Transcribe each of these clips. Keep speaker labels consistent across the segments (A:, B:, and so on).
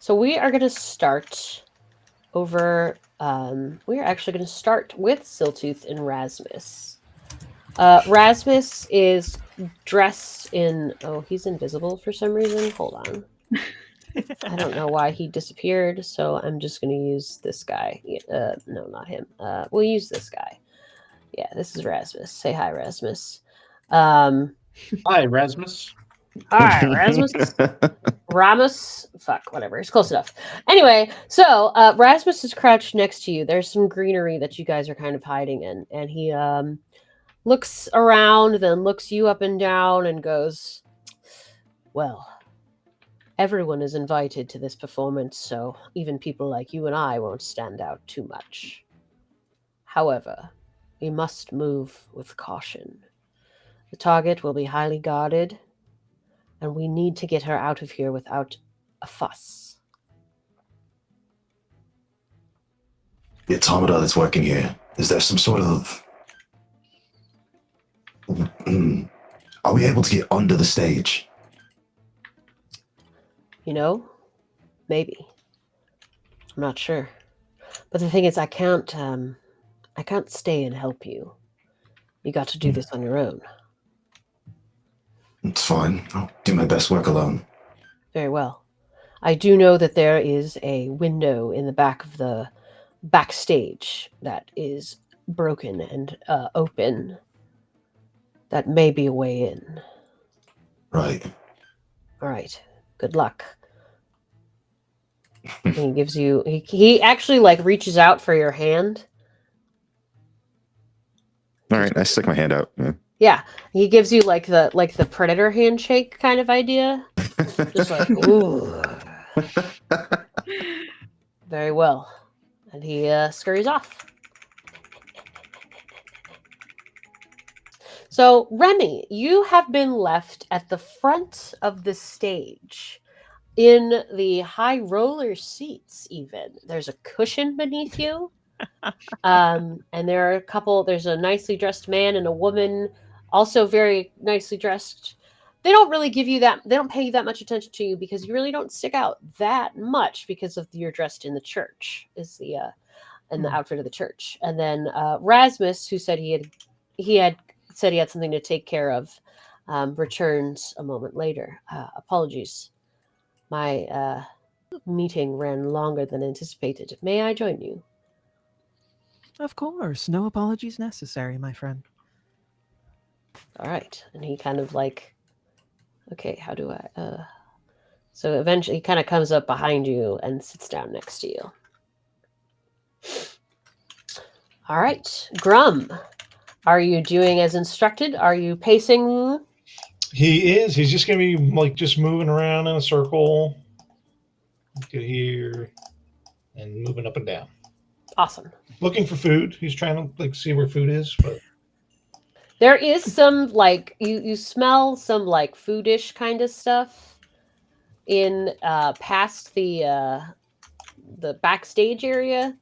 A: So we are going to start over. We are actually going to start with Siltooth and Rasmus. Rasmus is dressed in. Oh, he's invisible for some reason. Hold on. I don't know why he disappeared, so I'm just going to use this guy. No, not him. We'll use this guy. Yeah, this is Rasmus. Say hi, Rasmus.
B: Hi, Rasmus.
A: Hi, Rasmus. Ramos, fuck, whatever. It's close enough. Anyway, so Rasmus is crouched next to you. There's some greenery that you guys are kind of hiding in, and he looks around, then looks you up and down, and goes, "Well, everyone is invited to this performance, so even people like you and I won't stand out too much. However, we must move with caution. The target will be highly guarded, and we need to get her out of here without a fuss."
C: The automata that's working here, is there some sort of... Are we able to get under the stage?
A: You know, maybe. I'm not sure. But the thing is, I can't stay and help you. You got to do this on your own.
C: It's fine. I'll do my best work alone.
A: Very well. I do know that there is a window in the back of the backstage that is broken and open. That may be a way in.
C: Right.
A: All right. Good luck. And he gives you. He actually like reaches out for your hand.
D: All right, I stick my hand out. Yeah.
A: Yeah, he gives you like the predator handshake kind of idea. Just like, ooh. Very well. And he scurries off. So, Remy, you have been left at the front of the stage in the high roller seats, even. There's a cushion beneath you. And there are there's a nicely dressed man and a woman, also very nicely dressed. They don't really they don't pay that much attention to you because you really don't stick out that much because of you're dressed in the church, is the outfit of the church. And then Rasmus, who said he had something to take care of, returns a moment later. Apologies. My meeting ran longer than anticipated. May I join you?
E: Of course. No apologies necessary, my friend.
A: All right. And he kind of like, okay, how do I... So eventually he kind of comes up behind you and sits down next to you. All right. Grum, are you doing as instructed? Are you pacing?
B: He is. He's just going to be like just moving around in a circle. Get here and moving up and down.
A: Awesome.
B: Looking for food. He's trying to like see where food is, but
A: there is some like you smell some like foodish kind of stuff in past the backstage area,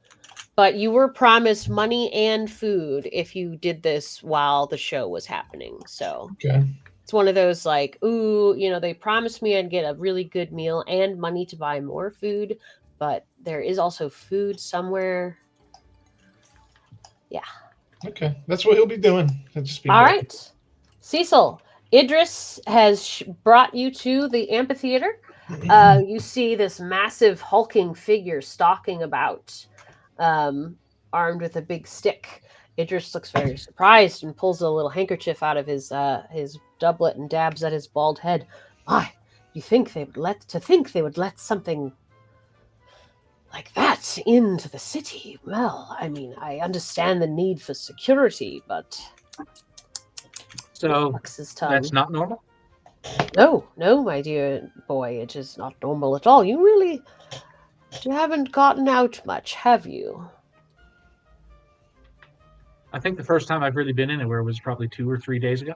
A: but you were promised money and food if you did this while the show was happening. So
B: okay.
A: It's one of those like, ooh, they promised me I'd get a really good meal and money to buy more food, but there is also food somewhere. Yeah.
B: Okay, that's what he'll be doing.
A: All right. Cecil, Idris has brought you to the amphitheater. You see this massive hulking figure stalking about, armed with a big stick. Idris looks very surprised and pulls a little handkerchief out of his doublet and dabs at his bald head. Why, you think they would let something like that into the city? Well, I mean, I understand the need for security, but...
F: So, that's not normal?
A: No, my dear boy, it is not normal at all. You haven't gotten out much, have you?
F: I think the first time I've really been anywhere was probably 2 or 3 days ago.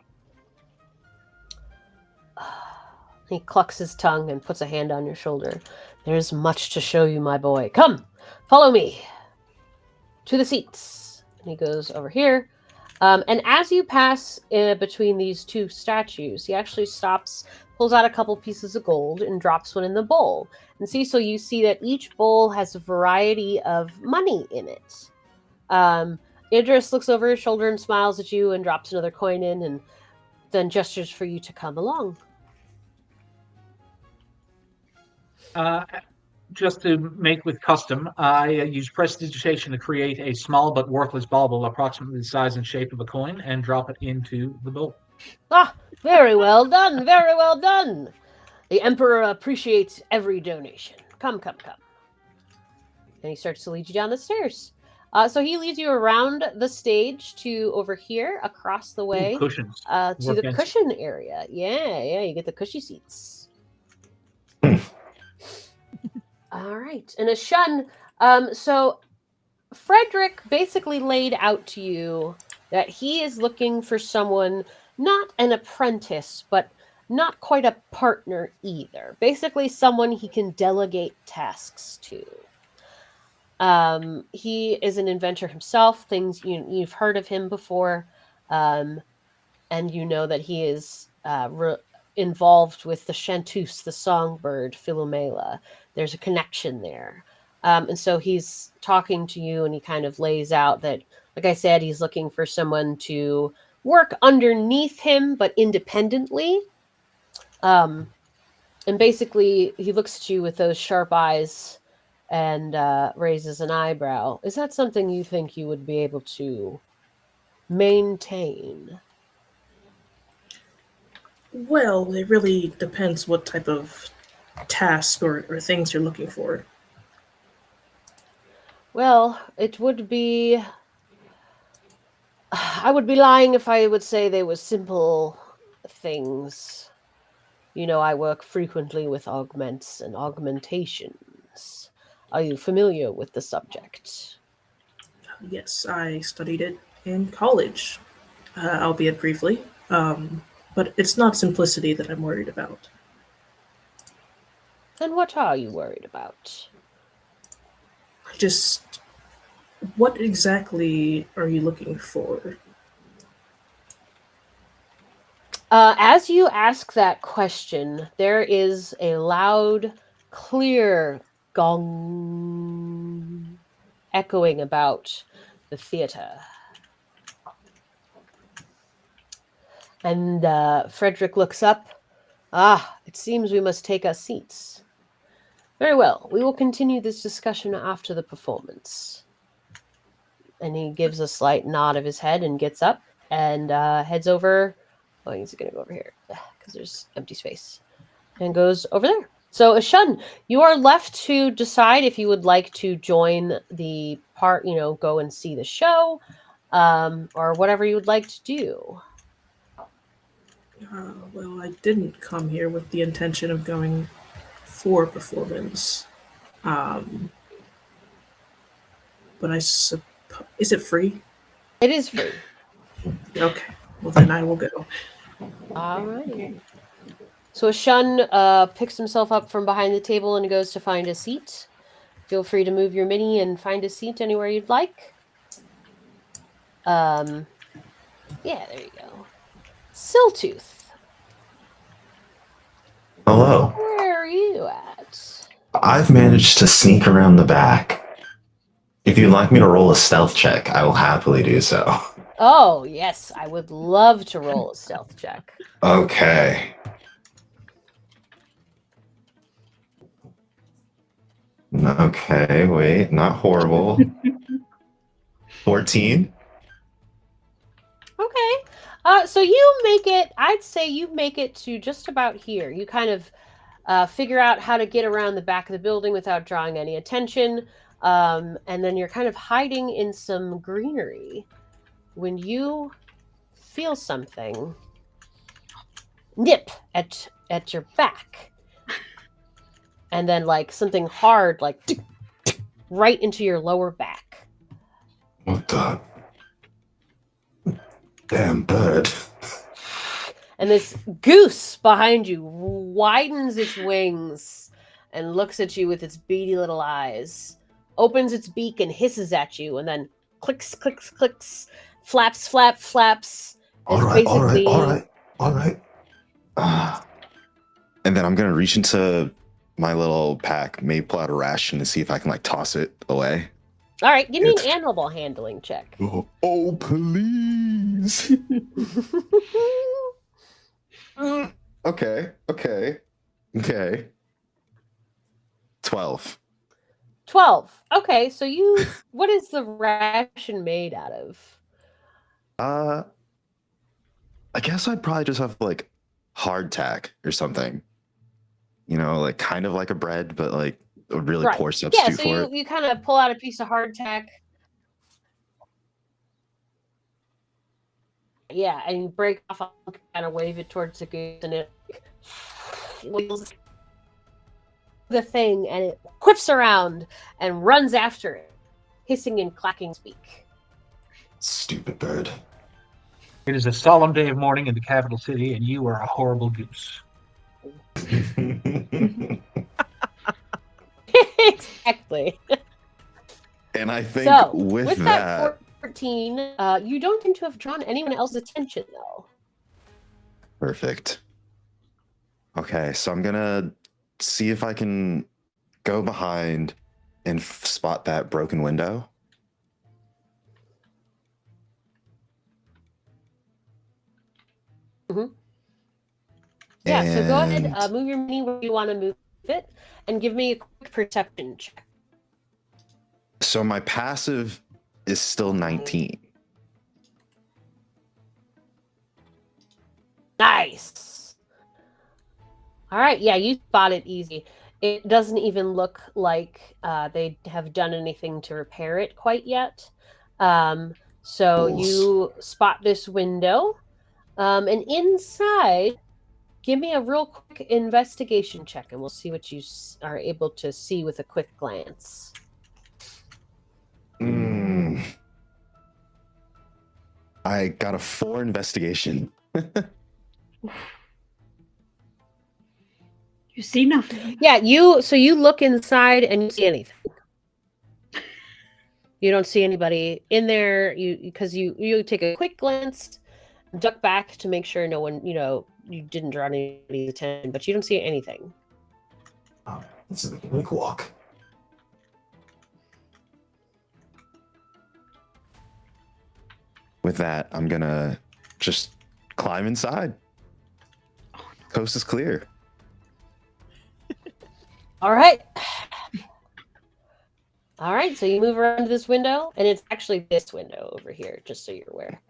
A: He clucks his tongue and puts a hand on your shoulder. There's much to show you, my boy. Come, follow me to the seats. And he goes over here. And as you pass between these two statues, he actually stops, pulls out a couple pieces of gold, and drops one in the bowl. And Cecil, you see that each bowl has a variety of money in it. Idris looks over his shoulder and smiles at you and drops another coin in and then gestures for you to come along.
F: Just to make with custom, I use prestidigitation to create a small but worthless bauble approximately the size and shape of a coin and drop it into the bowl.
A: Ah, very well done, very well done. The Emperor appreciates every donation. Come, come, come. And he starts to lead you down the stairs. So he leads you around the stage to over here, across the way,
F: Ooh, cushions.
A: to the
F: Workbench.
A: cushion area. Yeah, you get the cushy seats. All right. And Ashun, so Frederick basically laid out to you that he is looking for someone, not an apprentice, but not quite a partner either. Basically, someone he can delegate tasks to. He is an inventor himself. Things you've heard of him before, and you know that he is involved with the chanteuse, the songbird, Philomela. There's a connection there. And so he's talking to you and he kind of lays out that, like I said, he's looking for someone to work underneath him, but independently. And basically, he looks at you with those sharp eyes and raises an eyebrow. Is that something you think you would be able to maintain?
G: Well, it really depends what type of task or things you're looking for.
A: Well, it would be... I would be lying if I would say they were simple things. You know, I work frequently with augments and augmentations. Are you familiar with the subject?
G: Yes, I studied it in college, albeit briefly. But it's not simplicity that I'm worried about.
A: Then what are you worried about?
G: Just what exactly are you looking for?
A: As you ask that question, there is a loud, clear gong echoing about the theater. And Frederick looks up. Ah, it seems we must take our seats. Very well, we will continue this discussion after the performance. And he gives a slight nod of his head and gets up and heads over. Oh, he's going to go over here because there's empty space. And goes over there. So, Ashun, you are left to decide if you would like to join the part, go and see the show, or whatever you would like to do.
G: Well, I didn't come here with the intention of going for performance. But I suppose... Is it free?
A: It is free.
G: Okay. Well, then I will go.
A: Alrighty. So Ashun picks himself up from behind the table and goes to find a seat. Feel free to move your mini and find a seat anywhere you'd like. Yeah, there you go. Siltooth.
C: Hello.
A: Where are you at?
C: I've managed to sneak around the back. If you'd like me to roll a stealth check, I will happily do so.
A: Oh, yes. I would love to roll a stealth check.
C: Okay. Okay, wait, not horrible. 14?
A: Okay. So you make it, I'd say you make it to just about here. You kind of figure out how to get around the back of the building without drawing any attention. And then you're kind of hiding in some greenery when you feel something nip at your back. And then like something hard, like right into your lower back.
C: What the? Damn bird.
A: And this goose behind you widens its wings and looks at you with its beady little eyes, opens its beak and hisses at you, and then clicks, clicks, clicks, flaps, flaps.
C: All
A: It's
C: right.
A: basically
D: And then I'm gonna reach into my little pack, maybe pull out a ration and see if I can like toss it away.
A: all right. Give me
D: It's-
A: an animal handling check.
D: Oh, please. Okay. 12.
A: 12. Okay, so what is the ration made out of?
D: I guess I'd probably just have like hardtack or something. You know, like kind of like a bread, but like a really
A: Right.
D: poor
A: Yeah,
D: substitute
A: so
D: for it.
A: you kind of pull out a piece of hardtack. Yeah, and you break off a hunk, kind of wave it towards the goose, and it wheels the thing, and it whips around and runs after it, hissing and clacking speak.
C: Stupid bird.
F: It is a solemn day of mourning in the capital city, and you are a horrible goose.
A: Exactly.
D: And I think
A: So,
D: with
A: that
D: that
A: 14, you don't seem to have drawn anyone else's attention, though.
D: perfect. Okay, so I'm gonna see if I can go behind and spot that broken window.
A: Yeah, so go ahead,
D: And-
A: move your mini where you want to move it, and give me a quick perception check.
D: So my passive is still 19.
A: Nice. All right, yeah, you spot it easy. It doesn't even look like they have done anything to repair it quite yet. So
C: Fools.
A: you spot this window, and inside, give me a real quick investigation check, and we'll see what you are able to see with a quick glance.
D: I got a 4 investigation.
H: You see nothing.
A: Yeah, so you look inside and you see anything. You don't see anybody in there. Because you take a quick glance, duck back to make sure no one, you didn't draw anybody's attention, but you don't see anything.
C: Oh, this is a quick walk.
D: With that, I'm gonna just climb inside. Coast is clear.
A: All right. All right, so you move around to this window, and it's actually this window over here, just so you're aware.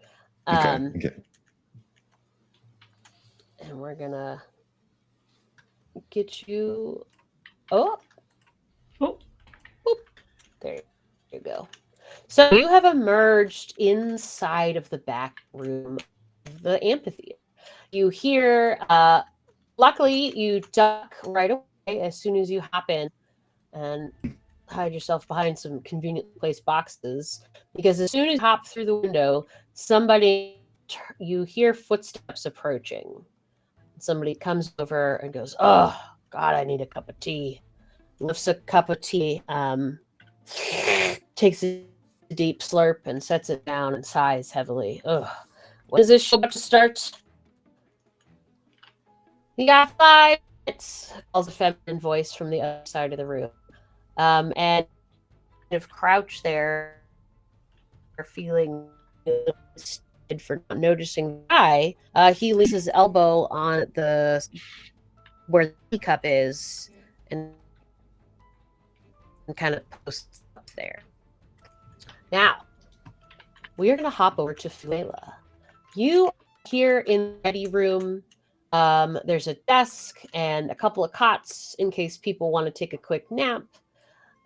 D: Okay.
A: And we're gonna get you. Oh,
H: Oh,
A: there you go. So you have emerged inside of the back room of the amphitheater. You hear, luckily, you duck right away as soon as you hop in and hide yourself behind some conveniently placed boxes. Because as soon as you hop through the window, you hear footsteps approaching. Somebody comes over and goes, "Oh, God, I need a cup of tea." Lifts a cup of tea, takes a deep slurp and sets it down and sighs heavily. Ugh. When is this show about to start? You got 5 minutes, calls a feminine voice from the other side of the room. And kind of crouch there, feeling for not noticing the guy. He leans his elbow on where the teacup is and kind of posts up there. Now, we are going to hop over to Fuela. You here in the ready room, there's a desk and a couple of cots in case people want to take a quick nap.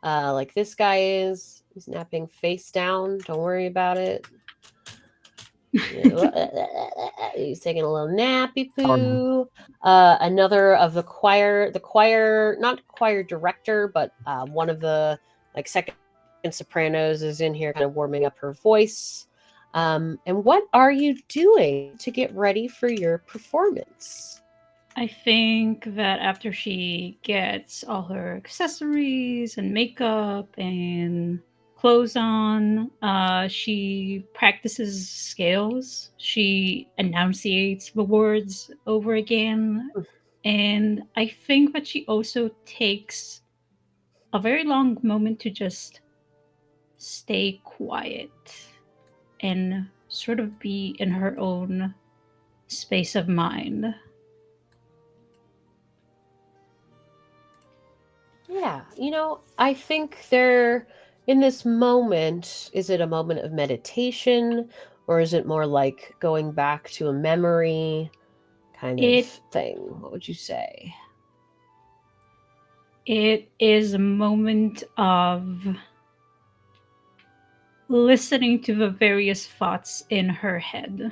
A: Like this guy is. He's napping face down. Don't worry about it. He's taking a little nappy poo. Another of the choir, not choir director, but one of the second sopranos is in here kind of warming up her voice. And what are you doing to get ready for your performance?
H: I think that after she gets all her accessories and makeup and clothes on. She practices scales. She enunciates the words over again. And I think that she also takes a very long moment to just stay quiet and sort of be in her own space of mind.
A: Yeah, I think they're in this moment. Is it a moment of meditation, or is it more like going back to a memory kind of
H: It
A: thing? What would you say?
H: it is a moment of listening to the various thoughts in her head.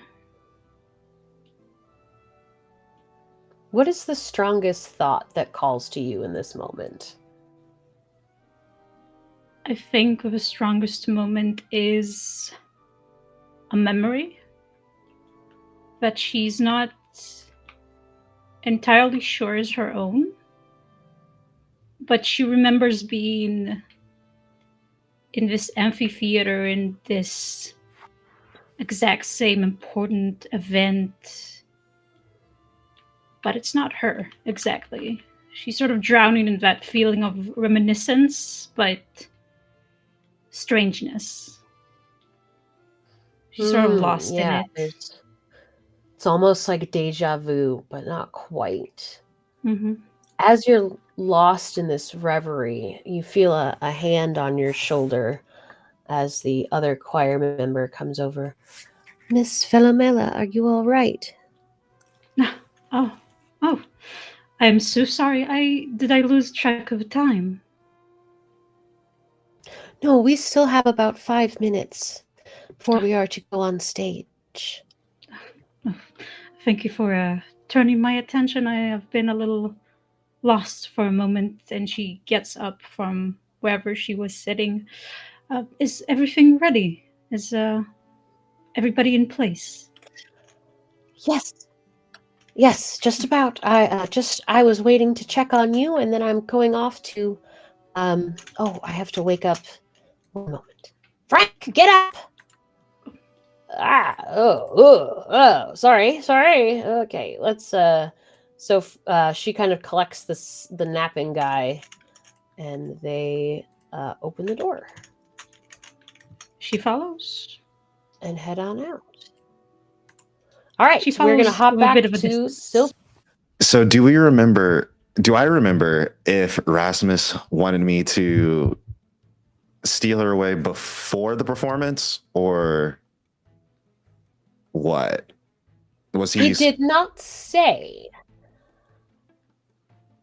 A: What is the strongest thought that calls to you in this moment?
H: I think the strongest moment is a memory that she's not entirely sure is her own, but she remembers being in this amphitheater in this exact same important event, but it's not her exactly. She's sort of drowning in that feeling of reminiscence, but strangeness. She's sort of lost in
A: Yeah,
H: it.
A: it's almost like deja vu, but not quite.
H: Mm-hmm.
A: As you're lost in this reverie, you feel a hand on your shoulder as the other choir member comes over. Miss Philomela, are you all right?
H: Oh, oh, I'm so sorry. Did I lose track of time?
A: No, we still have about 5 minutes before we are to go on stage.
H: Oh, thank you for turning my attention. I have been a little lost for a moment, and she gets up from wherever she was sitting. Is everything ready? Is everybody in place?
A: Yes. Yes, just about. I was waiting to check on you, and then I'm going off to I have to wake up. 1 moment. Frank, get up! Sorry. Okay, let's so she kind of collects the napping guy, and they open the door
H: She follows.
A: and head on out. All right,
H: She
A: we're gonna
H: follows
A: hop
H: with a
A: back
H: bit of a
A: to
H: distance.
A: Sil.
D: So do I remember if Rasmus wanted me to steal her away before the performance or what? Was
A: He did not say.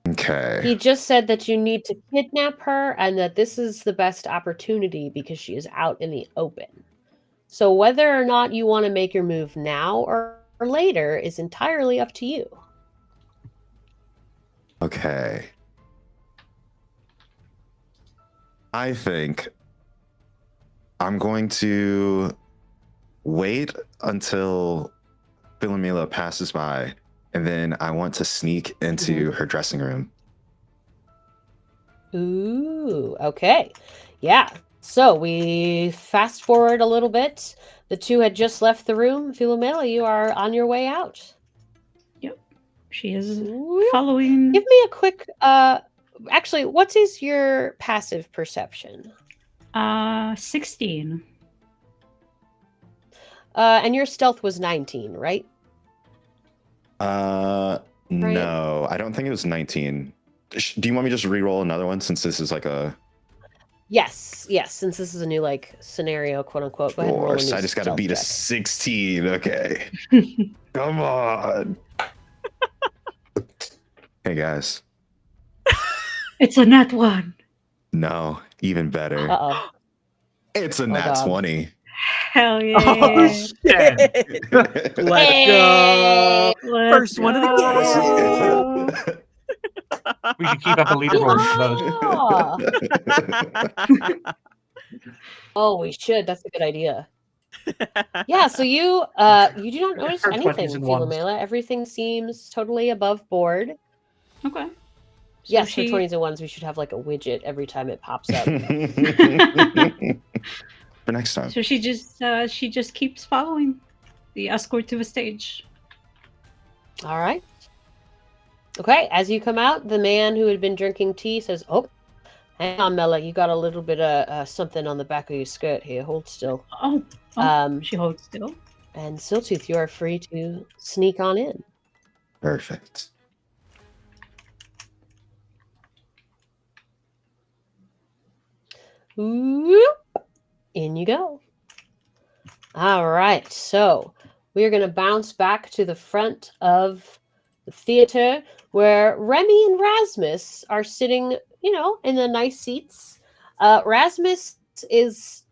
D: Okay.
A: He just said that you need to kidnap her and that this is the best opportunity because she is out in the open. So whether or not you want to make your move now or later is entirely up to you.
D: Okay. I think I'm going to wait until Philomela passes by, and then I want to sneak into her dressing room.
A: Ooh, okay. Yeah. So we fast forward a little bit. The two had just left the room. Philomela, you are on your way out.
H: Yep. She is
A: Ooh,
H: following.
A: give me a quick actually, what is your passive perception?
H: 16.
A: And your stealth was 19, right?
D: No, I don't think it was 19. Do you want me to just re-roll another one since this is like a...
A: Yes. Since this is a new scenario, quote unquote. Go ahead and roll a new
D: I just got to
A: stealth
D: beat a
A: check.
D: 16. Okay. Come on. Hey guys.
H: It's a nat 1.
D: No, even better.
A: Uh-oh.
D: It's a nat 20.
H: Hell yeah.
E: Oh, shit. Let's go.
H: Let's
E: First one of the
H: go.
E: game.
F: We should keep up a leaderboard for those.
A: Oh, we should. That's a good idea. Yeah, so you do not notice
F: Her
A: anything,
F: 20s and ones.
A: Philomela. Everything seems totally above board.
H: Okay.
A: Yes,
H: she,
A: for 20s and ones, we should have like a widget every time it pops up.
D: For next time.
H: So she just keeps following the escort to the stage.
A: All right. Okay, as you come out, the man who had been drinking tea says, "Oh, hang on, Mela, you got a little bit of something on the back of your skirt here. Hold still."
H: She holds still.
A: And Siltooth, you are free to sneak on in.
D: Perfect.
A: Whoop. In you go. All right, so we're going to bounce back to the front of the theater where Remy and Rasmus are sitting, in the nice seats. Rasmus is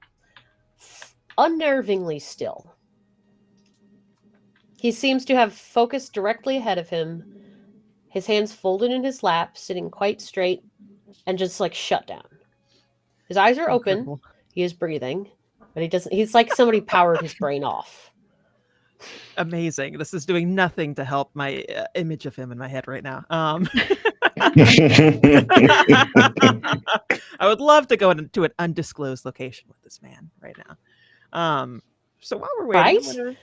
A: unnervingly still. He seems to have focused directly ahead of him, his hands folded in his lap, sitting quite straight and just like shut down. His eyes are open.
E: Incredible.
A: He is breathing, but he doesn't. He's like somebody powered his brain off.
E: Amazing. This is doing nothing to help my image of him in my head right now. I would love to go into an undisclosed location with this man right now. So while we're waiting,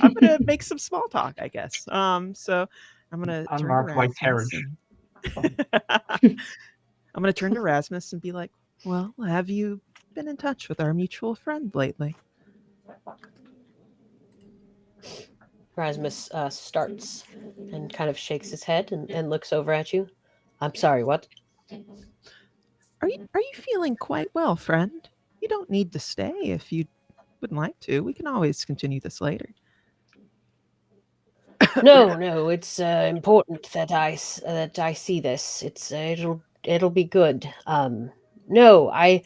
E: I'm gonna make some small talk, I guess. So I'm gonna turn to
F: Unmarked white
E: Rasmus
F: carriage.
E: I'm gonna turn to Rasmus and be like, "Well, have you been in touch with our mutual friend lately?"
A: Rasmus starts and kind of shakes his head and looks over at you. I'm sorry, what?
E: Are you feeling quite well, friend? You don't need to stay if you would like to. We can always continue this later.
A: No, it's important that I see this. It'll be good. No, I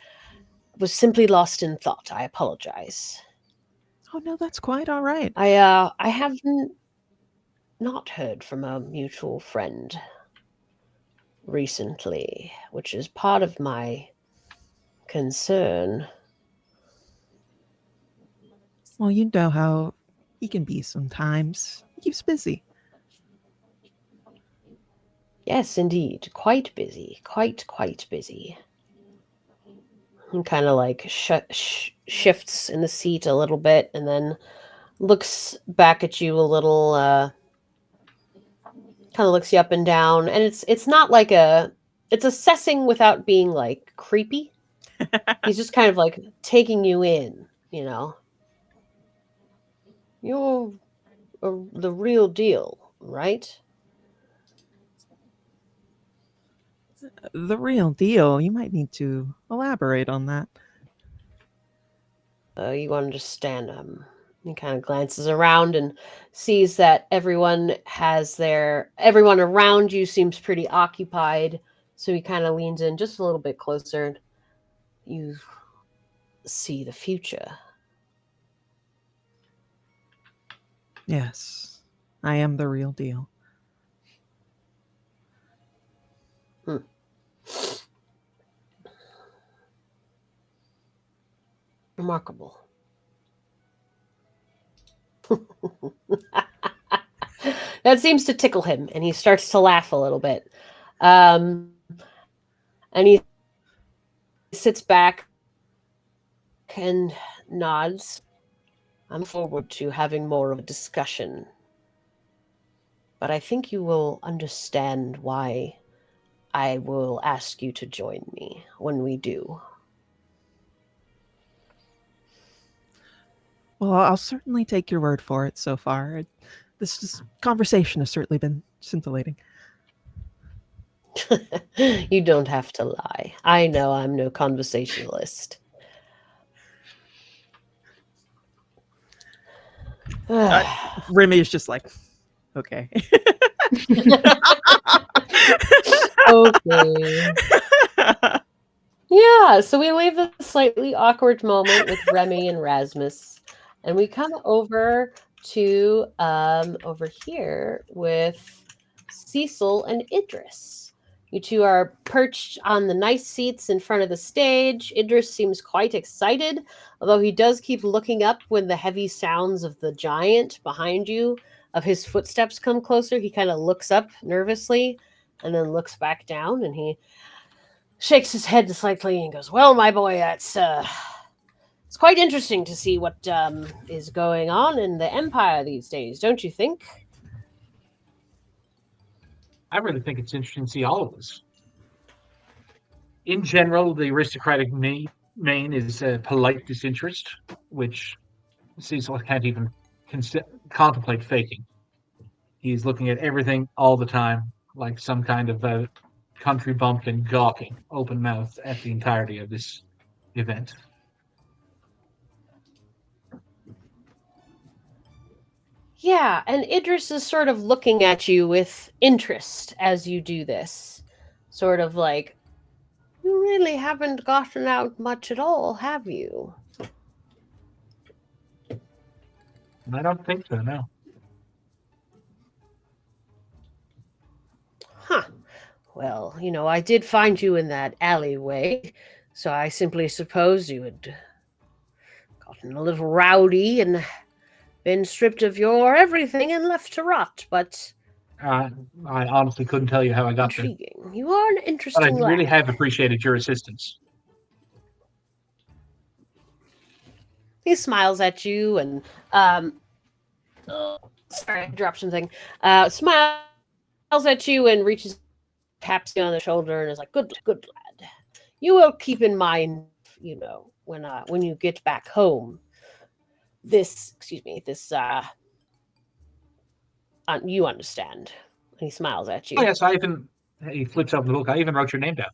A: was simply lost in thought. I apologize.
E: Oh no, that's quite all right.
A: I haven't not heard from a mutual friend recently, which is part of my concern.
E: Well, you know how he can be sometimes. He keeps busy.
A: Yes, indeed. Quite busy. Quite busy. He kind of like shifts in the seat a little bit and then looks back at you a little, kind of looks you up and down. And it's not like it's assessing without being like creepy. He's just kind of like taking you in, You're the real deal, right?
E: The real deal. You might need to elaborate on that.
A: You understand. He kind of glances around and sees that everyone around you seems pretty occupied. So he kind of leans in just a little bit closer. You see the future.
E: Yes, I am the real deal.
A: Remarkable. That seems to tickle him, and he starts to laugh a little bit. And he sits back and nods. I'm forward to having more of a discussion. But I think you will understand why I will ask you to join me when we do.
E: Well, I'll certainly take your word for it so far. This conversation has certainly been scintillating.
A: You don't have to lie. I know I'm no conversationalist.
E: Remy is just like, okay.
A: Okay. Yeah, so we leave a slightly awkward moment with Remy and Rasmus, and we come over to over here with Cecil and Idris. You two are perched on the nice seats in front of the stage. Idris seems quite excited, although he does keep looking up when the heavy sounds of the giant behind you, of his footsteps come closer. He kind of looks up nervously, and then looks back down, and he shakes his head slightly and goes, "Well, my boy, it's quite interesting to see what is going on in the Empire these days, don't you think?"
F: I really think it's interesting to see all of this. In general, the aristocratic main is polite disinterest, which Cecil can't even contemplate faking. He's looking at everything all the time, like some kind of country bumpkin gawking, open mouthed at the entirety of this event.
A: Yeah, and Idris is sort of looking at you with interest as you do this. Sort of like, you really haven't gotten out much at all, have you?
F: I don't think so, no.
A: Huh. Well, I did find you in that alleyway, so I simply supposed you had gotten a little rowdy and been stripped of your everything and left to rot, but
F: I honestly couldn't tell you how I got there.
A: intriguing. You are an
F: But I
A: interesting
F: really
A: lad.
F: have appreciated your assistance.
A: He smiles at you and sorry, I dropped something. Smiles at you and reaches, taps you on the shoulder and is like, good lad. You will keep in mind, when you get back home, this you understand. And he smiles at you.
F: Oh, yes, he flips open the book. I even wrote your name down.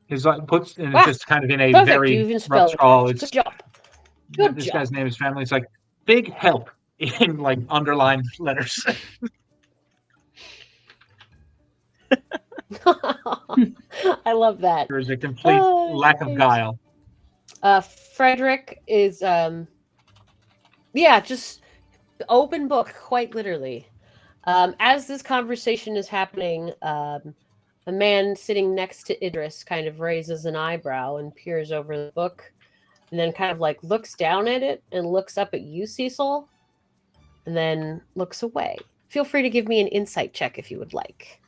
F: It's just kind of in a
A: perfect.
F: very
A: You even
F: rough
A: spelled
F: scrawl.
A: it. Good job. Good
F: this
A: job.
F: guy's name is family. It's like big help in like underlined letters.
A: I love that.
F: There's a complete lack of guile.
A: Frederick is just open book, quite literally. As this conversation is happening, a man sitting next to Idris kind of raises an eyebrow and peers over the book, and then kind of like looks down at it and looks up at you, Cecil, and then looks away. Feel free to give me an insight check if you would like.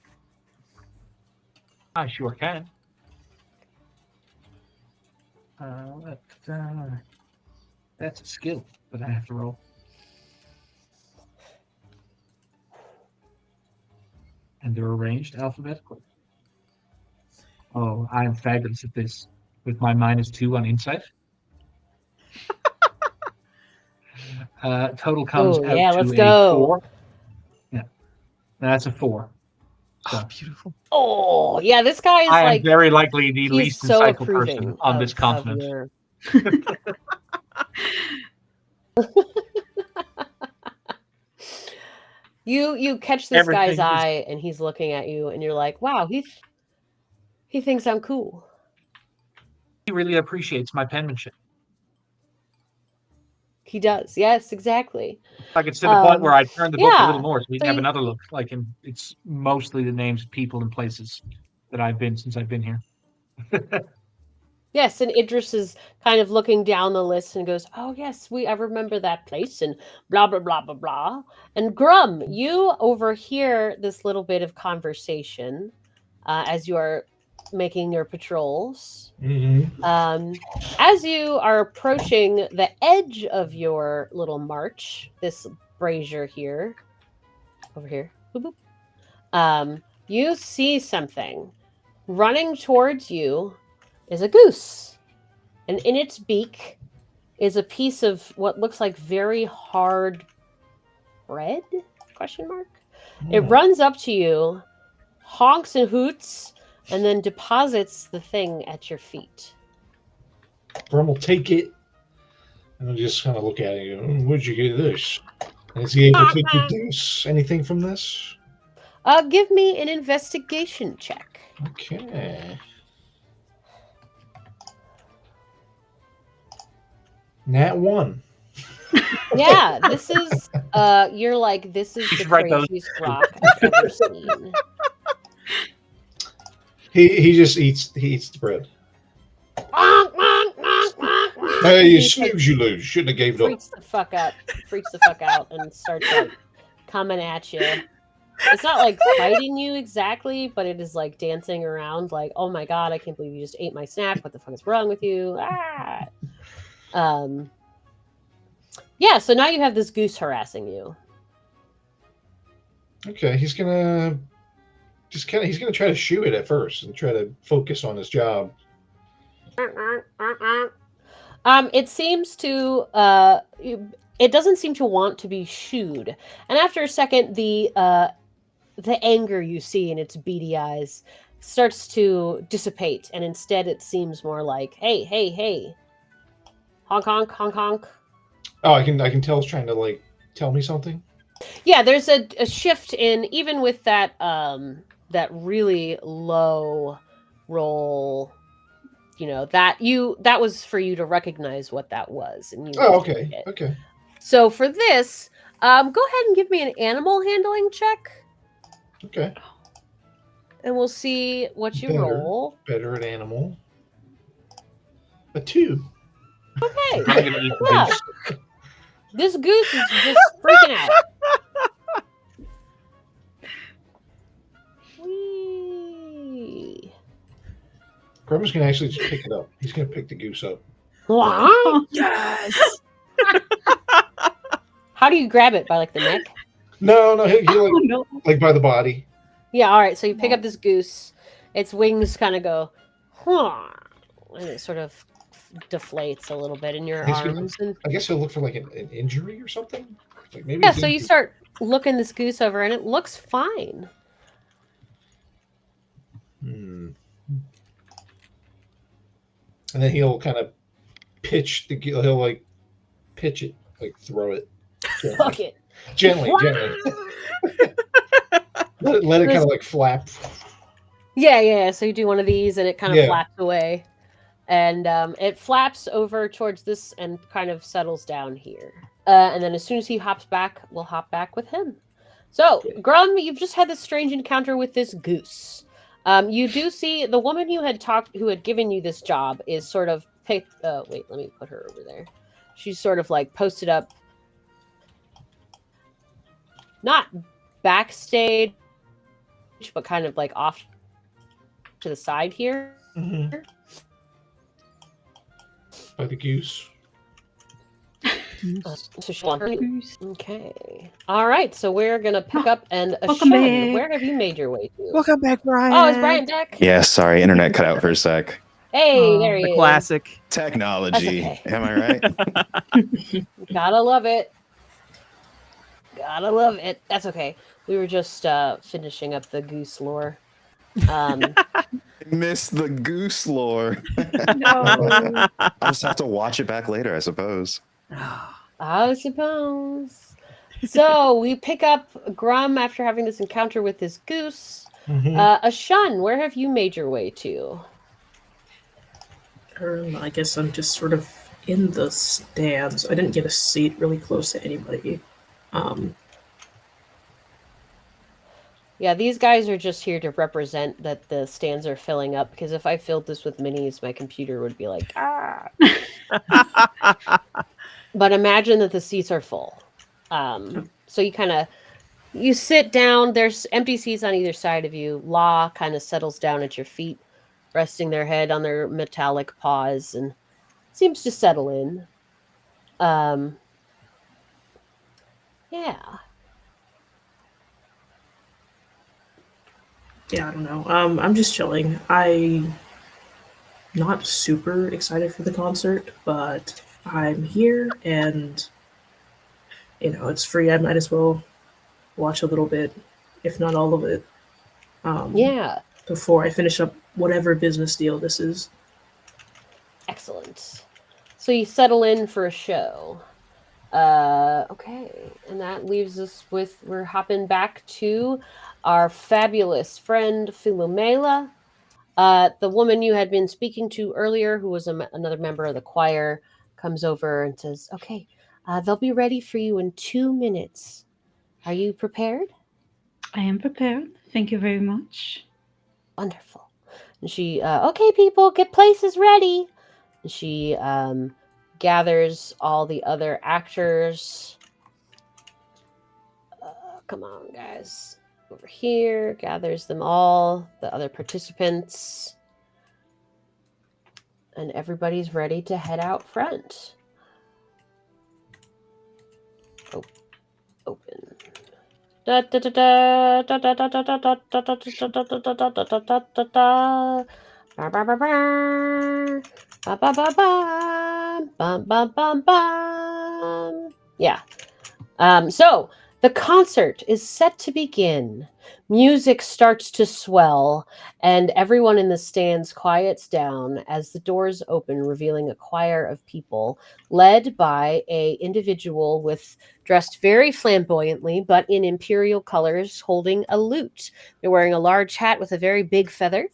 F: I sure can. That's a skill, but I have to roll. And they're arranged alphabetically. Oh, I am fabulous at this with my -2 on insight. Total comes out to
A: let's
F: a
A: go.
F: 4. Yeah, that's a 4. So.
E: Oh, beautiful.
A: Oh, yeah, this guy is
F: I am very likely the
A: he's
F: least
A: so
F: insightful person on this continent.
A: You catch this guy's eye and he's looking at you and you're like, wow, he thinks I'm cool.
F: He really appreciates my penmanship.
A: He does. Yes, exactly.
F: Like it's to the point where I turn the book a little more so he can have another look. Like it's mostly the names of people and places that I've been since I've been here.
A: Yes, and Idris is kind of looking down the list and goes, oh, yes, I remember that place and blah, blah, blah, blah, blah. And Grum, you overhear this little bit of conversation as you are making your patrols.
B: Mm-hmm.
A: As you are approaching the edge of your little march, this brazier here, over here, boop, boop, you see something. Running towards you is a goose, and in its beak is a piece of what looks like very hard bread? ? It runs up to you, honks and hoots, and then deposits the thing at your feet.
B: Brum will take it, and I'll just kind of look at it and go, where'd you get this? Is he able to deduce anything from this?
A: Give me an investigation check.
B: Okay. Nat 1.
A: Yeah, this is you're like, this is the craziest rock I've ever seen.
B: He just eats the bread. Hey, you snooze, you lose. Shouldn't have gave it up.
A: Freaks the fuck out and starts like coming at you. It's not like biting you exactly, but it is like dancing around like, oh my god, I can't believe you just ate my snack. What the fuck is wrong with you? Ah. Yeah, so now you have this goose harassing you.
B: Okay, he's gonna try to shoot it at first and try to focus on his job.
A: It seems to it doesn't seem to want to be shooed. And after a second, the anger you see in its beady eyes starts to dissipate, and instead it seems more like, hey, hey, hey. Honk honk honk honk.
B: Oh, I can tell it's trying to like tell me something.
A: Yeah, there's a shift in, even with that that really low roll, that was for you to recognize what that was, and you
B: Oh, okay. Okay.
A: So for this, go ahead and give me an animal handling check.
B: Okay.
A: And we'll see what you roll.
B: Better at animal. A 2.
A: Okay.
F: I'm gonna eat the
A: Yeah.
F: goose.
A: This goose is just freaking out. Whee.
B: Grandma's gonna actually just pick it up. He's gonna pick the goose up.
A: What?
E: Yes.
A: How do you grab it? By like the neck?
B: No, he like,
H: Oh, no.
B: like by the body.
A: Yeah, all right. So you pick up this goose. Its wings kind of go, huh, and it sort of deflates a little bit in your
B: He's gonna-
A: arms. And
B: I guess he'll look for like an injury or something. Like maybe.
A: yeah,
B: he's
A: so you
B: injured.
A: start looking this goose over, and it looks fine.
B: Hmm. And then he'll kind of pitch he'll like pitch it, like throw it.
A: Fuck it.
B: Gently. let it kind of like flap.
A: Yeah. So you do one of these, and it kind of
B: Yeah.
A: flaps away, and it flaps over towards this and kind of settles down here. And then as soon as he hops back, we'll hop back with him. So, Grum, you've just had this strange encounter with this goose. You do see the woman who had given you this job is sort of picked. Wait, let me put her over there. She's sort of like posted up, not backstage, but kind of like off to the side here.
B: Mm-hmm. By the goose.
A: Okay. All right. So we're gonna pick up and
H: Welcome
A: Ashen,
H: back.
A: where have you made your way to?
E: Welcome back, Brian.
A: Oh, is Brian back?
D: Yeah, sorry, internet cut out for a sec.
A: Hey,
H: Oh,
A: there he
E: The
A: is.
E: classic.
D: Technology.
A: That's okay.
D: Am I right?
A: Gotta love it. Gotta love it. That's okay. We were just finishing up the goose lore.
D: Missed the goose lore.
H: No.
D: I'll just have to watch it back later, I suppose.
A: I suppose. So we pick up Grum after having this encounter with this goose.
B: Mm-hmm.
A: Ashen, where have you made your way to?
G: I guess I'm just sort of in the stands. I didn't get a seat really close to anybody.
A: Yeah, these guys are just here to represent that the stands are filling up, because if I filled this with minis, my computer would be like, ah. But imagine that the seats are full. So you sit down, there's empty seats on either side of you. Law kind of settles down at your feet, resting their head on their metallic paws, and seems to settle in. Yeah.
G: Yeah, I don't know. I'm just chilling. I'm not super excited for the concert, but I'm here and it's free. I might as well watch a little bit, if not all of it.
A: Yeah.
G: Before I finish up whatever business deal this is.
A: Excellent. So you settle in for a show. Okay. And that leaves us with, we're hopping back to our fabulous friend Philomela. The woman you had been speaking to earlier, who was another member of the choir, comes over and says, okay, they'll be ready for you in 2 minutes. Are you prepared?
H: I am prepared. Thank you very much.
A: Wonderful. And she, okay, people, get places ready. And she gathers all the other actors. come on, guys. Over here, gathers them all, the other participants. And everybody's ready to head out front. Oh, open. Da da da da da da da da da da da da da da da da da da da. Ba ba ba ba. Ba ba ba ba. Bum bum bum bum. Yeah. So the concert is set to begin. Music starts to swell, and everyone in the stands quiets down as the doors open, revealing a choir of people led by a individual dressed very flamboyantly, but in imperial colors, holding a lute. They're wearing a large hat with a very big feather,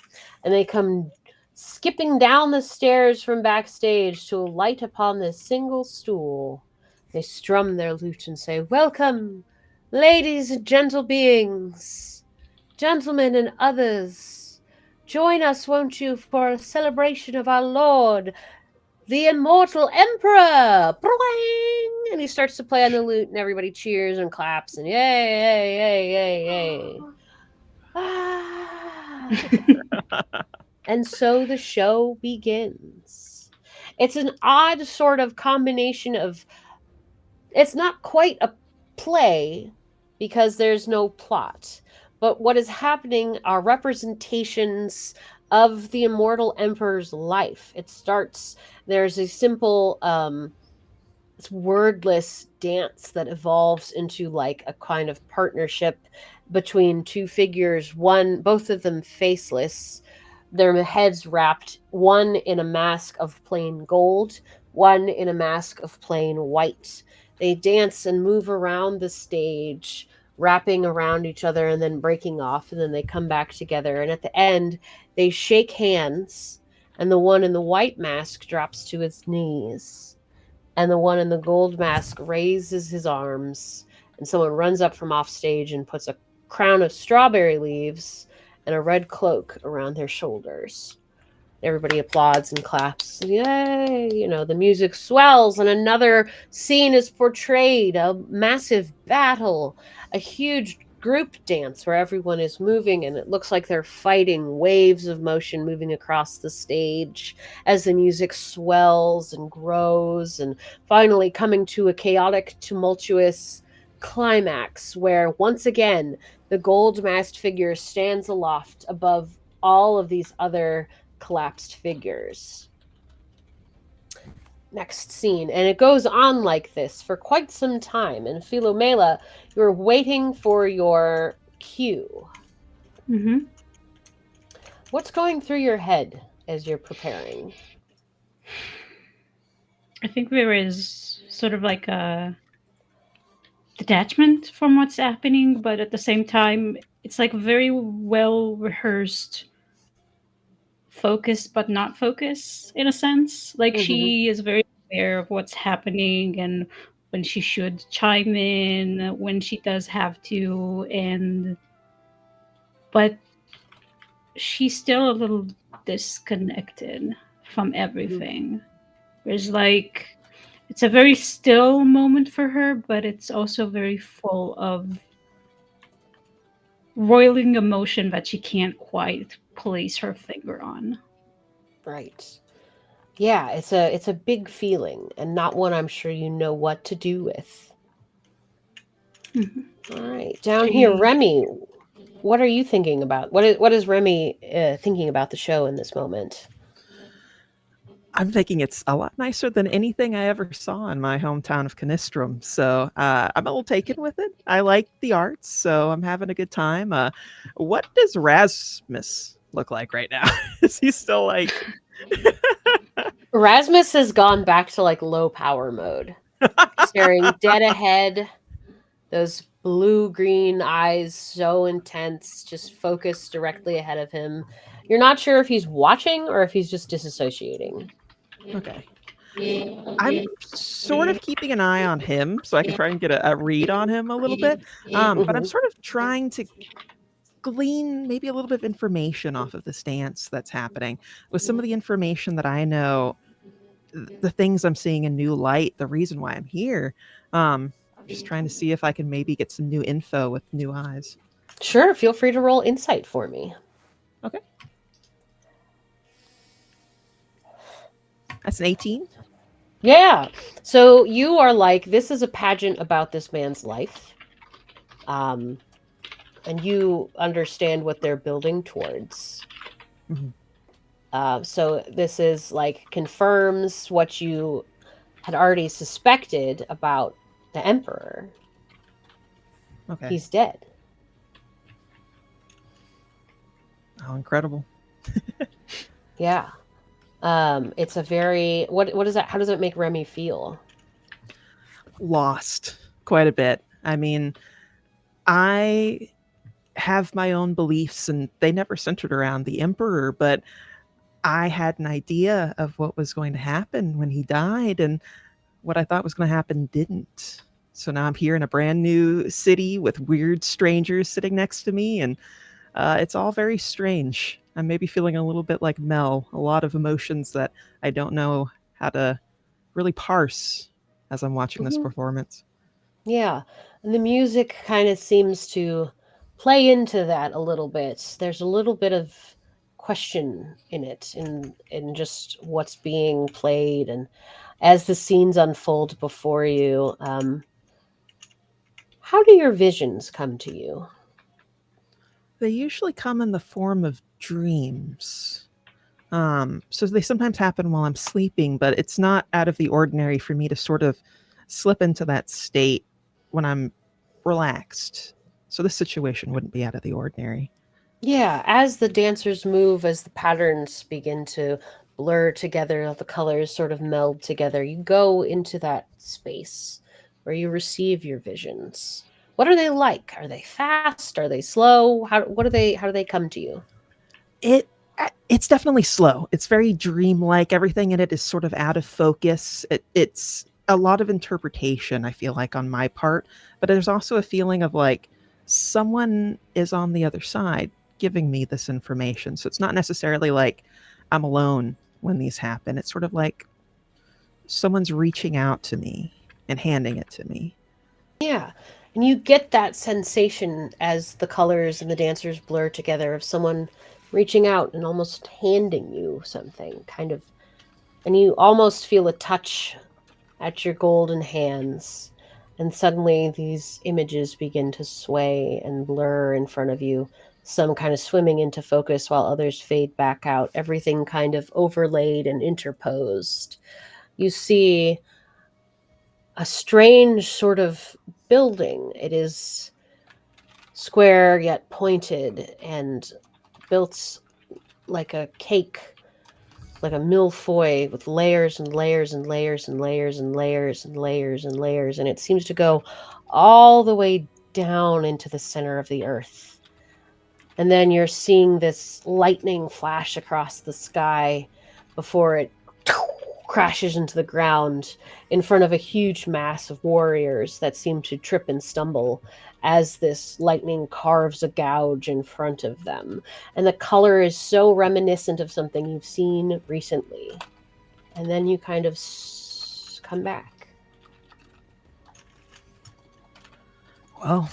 A: and they come skipping down the stairs from backstage to alight upon this single stool. They strum their lute and say, "Welcome, ladies and gentle beings, gentlemen and others. Join us, won't you, for a celebration of our Lord, the Immortal Emperor." Bling! And he starts to play on the lute, and everybody cheers and claps, and yay, yay, yay, yay, yay. Ah. And so the show begins. It's an odd sort of combination of, it's not quite a play because there's no plot, but what is happening are representations of the immortal emperor's life. It starts, there's a simple it's wordless dance that evolves into like a kind of partnership between two figures, both of them faceless, their heads wrapped, one in a mask of plain gold, one in a mask of plain white. They dance and move around the stage, wrapping around each other and then breaking off, and then they come back together. And at the end, they shake hands, and the one in the white mask drops to his knees, and the one in the gold mask raises his arms, and someone runs up from off stage and puts a crown of strawberry leaves and a red cloak around their shoulders. Everybody applauds and claps. Yay! You know, the music swells, and another scene is portrayed, a massive battle, a huge group dance where everyone is moving, and it looks like they're fighting, waves of motion moving across the stage as the music swells and grows, and finally coming to a chaotic, tumultuous climax where once again the gold masked figure stands aloft above all of these other collapsed figures. Next scene, and it goes on like this for quite some time. And Philomela, you're waiting for your cue.
H: Mm-hmm.
A: What's going through your head as you're preparing?
H: I think there is sort of like a detachment from what's happening, but at the same time, it's like very well rehearsed focus, but not focus in a sense. Like she is very aware of what's happening and when she should chime in, when she does have to, and but she's still a little disconnected from everything. There's like it's a very still moment for her, but it's also very full of roiling emotion that she can't quite place her finger on.
A: Right. Yeah, it's a big feeling and not one I'm sure you know what to do with.
H: Mm-hmm.
A: All right, down here, Remy. What are you thinking about? What is Remy thinking about the show in this moment?
E: I'm thinking it's a lot nicer than anything I ever saw in my hometown of Canistrum. So I'm a little taken with it. I like the arts, so I'm having a good time. What does Rasmus look like right now? Is he still like...
A: Rasmus has gone back to like low power mode, staring dead ahead. Those blue-green eyes, so intense, just focused directly ahead of him. You're not sure if he's watching or if he's just disassociating.
E: Okay. I'm sort of keeping an eye on him so I can try and get a read on him a little bit. But I'm sort of trying to glean maybe a little bit of information off of this dance that's happening. With some of the information that I know, the things I'm seeing in new light, the reason why I'm here, Just trying to see if I can maybe get some new info with new eyes.
A: Sure, feel free to roll insight for me.
E: Okay. That's an 18.
A: Yeah. So you are like, this is a pageant about this man's life. And you understand what they're building towards. So this is like confirms what you had already suspected about the Emperor.
E: Okay.
A: He's dead.
E: Oh, incredible.
A: Yeah. It's a very what is that? How does it make Remy feel?
E: Lost quite a bit. I mean, I have my own beliefs and they never centered around the Emperor, but I had an idea of what was going to happen when he died, and what I thought was going to happen didn't. So now I'm here in a brand new city with weird strangers sitting next to me, and it's all very strange. I'm maybe feeling a little bit like Mel, a lot of emotions that I don't know how to really parse as I'm watching this performance.
A: Yeah. And the music kind of seems to play into that a little bit. There's a little bit of question in it, in just what's being played, and as the scenes unfold before you, how do your visions come to you?
E: They usually come in the form of dreams. So they sometimes happen while I'm sleeping, but it's not out of the ordinary for me to sort of slip into that state when I'm relaxed. So this situation wouldn't be out of the ordinary.
A: Yeah, as the dancers move, as the patterns begin to blur together, the colors sort of meld together, you go into that space where you receive your visions. What are they like? Are they fast? Are they slow? How do they come to you?
E: It's definitely slow. It's very dreamlike. Everything in it is sort of out of focus. It's a lot of interpretation, I feel like, on my part, but there's also a feeling of like someone is on the other side giving me this information. So it's not necessarily like I'm alone when these happen. It's sort of like someone's reaching out to me and handing it to me.
A: Yeah. And you get that sensation as the colors and the dancers blur together of someone reaching out and almost handing you something, kind of, and you almost feel a touch at your golden hands. And suddenly these images begin to sway and blur in front of you, some kind of swimming into focus while others fade back out, everything kind of overlaid and interposed. You see a strange sort of building. It is square yet pointed and built like a cake, like a millefeuille with layers and layers and layers and layers and layers and layers and layers. And it seems to go all the way down into the center of the earth. And then you're seeing this lightning flash across the sky before it crashes into the ground in front of a huge mass of warriors that seem to trip and stumble as this lightning carves a gouge in front of them. And the color is so reminiscent of something you've seen recently. And then you kind of come back.
E: Well,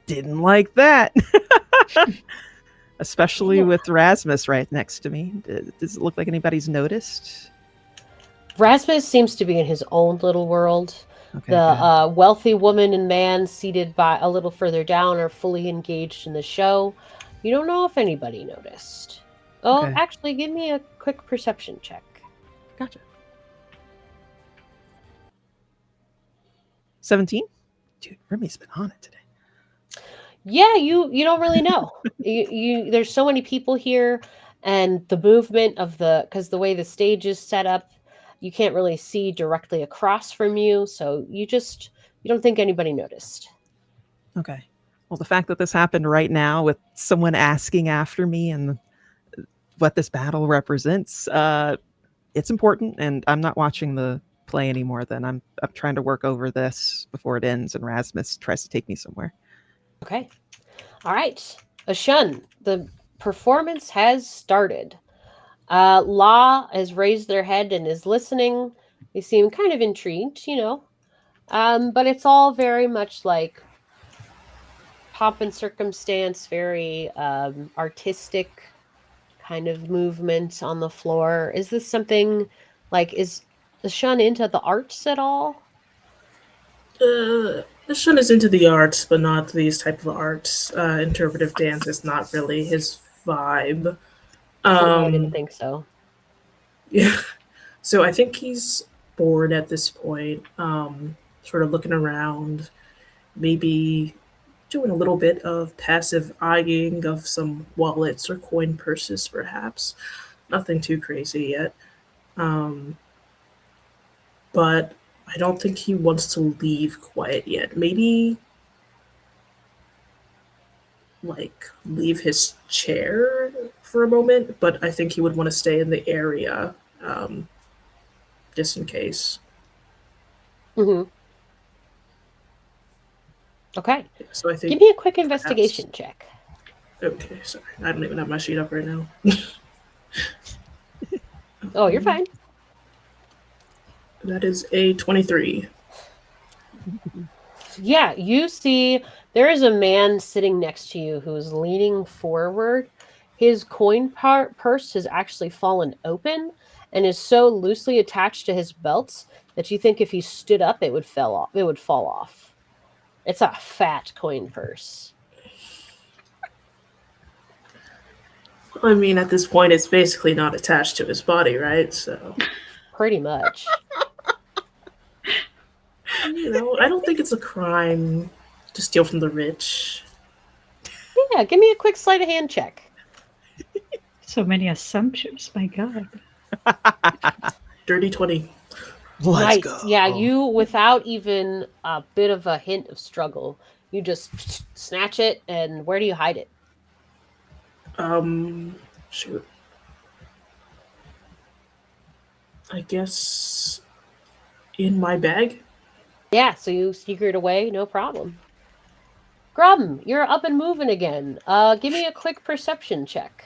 E: didn't like that. Especially with Rasmus right next to me. Does it look like anybody's noticed?
A: Rasmus seems to be in his own little world.
E: Okay,
A: the wealthy woman and man seated by a little further down are fully engaged in the show. You don't know if anybody noticed. Oh,
E: Okay.
A: actually, give me a quick perception check.
E: Gotcha. 17? Dude, Remy's been on it today.
A: Yeah, you don't really know. you there's so many people here, and the movement of because the way the stage is set up, you can't really see directly across from you, so you don't think anybody noticed.
E: Okay. Well, the fact that this happened right now with someone asking after me and what this battle represents, it's important, and I'm not watching the play anymore then. I'm trying to work over this before it ends and Rasmus tries to take me somewhere.
A: Okay. All right. Ashun, the performance has started. La has raised their head and is listening. They seem kind of intrigued, But it's all very much like pomp and circumstance, very artistic kind of movement on the floor. Is this something is the Shun into the arts at all?
G: The Shun is into the arts, but not these type of arts. Interpretive dance is not really his vibe.
A: No, I didn't
G: Um,
A: think so.
G: yeah. So I think he's bored at this point. Sort of looking around, maybe doing a little bit of passive eyeing of some wallets or coin purses, perhaps. Nothing too crazy yet. Um, but I don't think he wants to leave quite yet. Maybe like leave his chair for a moment, but I think he would want to stay in the area just in case.
A: Mm-hmm. Okay.
G: So I think
A: Give me a quick
G: perhaps.
A: investigation check.
G: Okay, sorry. I don't even have my sheet up right now.
A: Oh, you're fine.
G: That is a 23.
A: Yeah, you see there is a man sitting next to you who's leaning forward. His purse has actually fallen open and is so loosely attached to his belt that you think if he stood up it would fall off. It's a fat coin purse.
G: I mean, at this point, it's basically not attached to his body, right? So,
A: Pretty much.
G: I don't think it's a crime to steal from the rich.
A: Yeah, give me a quick sleight of hand check.
H: So many assumptions, my god.
G: Dirty 20.
E: Let's
A: Nice.
E: go.
A: Yeah, you without even a bit of a hint of struggle, you just snatch it. And where do you hide it?
G: Shoot. I guess in my bag.
A: Yeah, so you secret it away, no problem. Grum, you're up and moving again. Give me a quick perception check.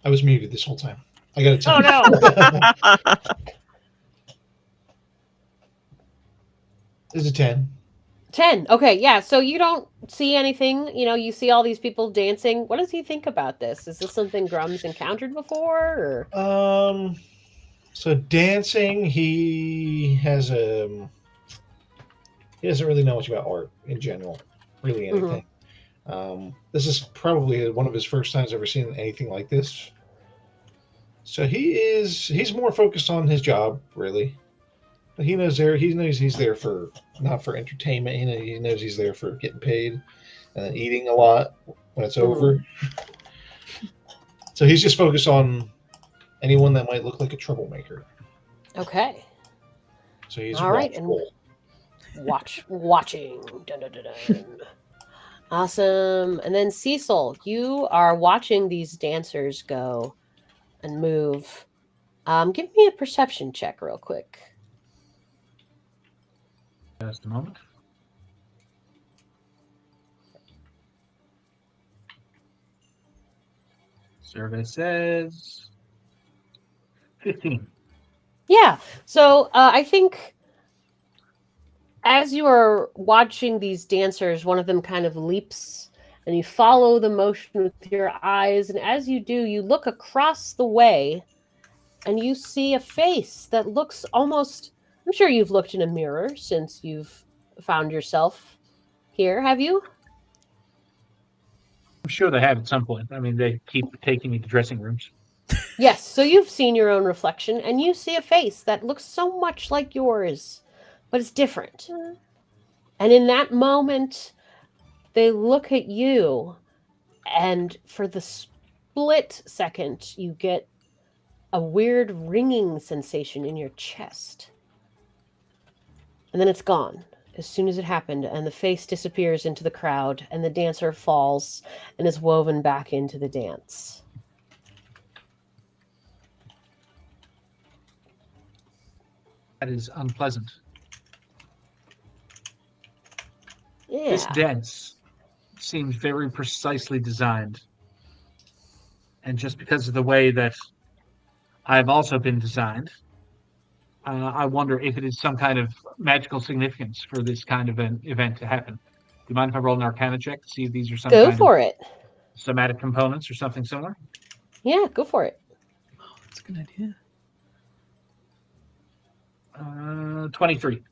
B: I was muted this whole time. I got a 10.
A: Oh no!
B: It's a 10.
A: 10. Okay, yeah. So you don't see anything. You see all these people dancing. What does he think about this? Is this something Grum's encountered before? Or?
B: So dancing, he doesn't really know much about art in general, really anything. This is probably one of his first times ever seen anything like this. So he's more focused on his job, really. But he knows he's there for not for entertainment. He knows he's there for getting paid and then eating a lot when it's over. So he's just focused on anyone that might look like a troublemaker.
A: Okay.
B: So he's
A: all right,
B: watchful.
A: And watching. Dun, dun, dun, dun. Awesome. And then Cecil, you are watching these dancers go and move. Give me a perception check real quick.
F: Just a moment. Survey says 15.
A: Yeah. So I think as you are watching these dancers, one of them kind of leaps and you follow the motion with your eyes. And as you do, you look across the way and you see a face that looks almost, I'm sure you've looked in a mirror since you've found yourself here, have you?
F: I'm sure they have at some point. I mean, they keep taking me to dressing rooms.
A: Yes, so you've seen your own reflection and you see a face that looks so much like yours, but it's different. And in that moment, they look at you, and for the split second, you get a weird ringing sensation in your chest. And then it's gone as soon as it happened, and the face disappears into the crowd, and the dancer falls and is woven back into the dance.
F: That is unpleasant. This
A: Yeah.
F: dance seems very precisely designed. And just because of the way that I've also been designed, I wonder if it is some kind of magical significance for this kind of an event to happen. Do you mind if I roll an Arcana check to see if these are some
A: Go
F: kind of
A: for it.
F: somatic components or something similar?
A: Yeah, go for it.
E: Oh, that's a good idea.
F: 23.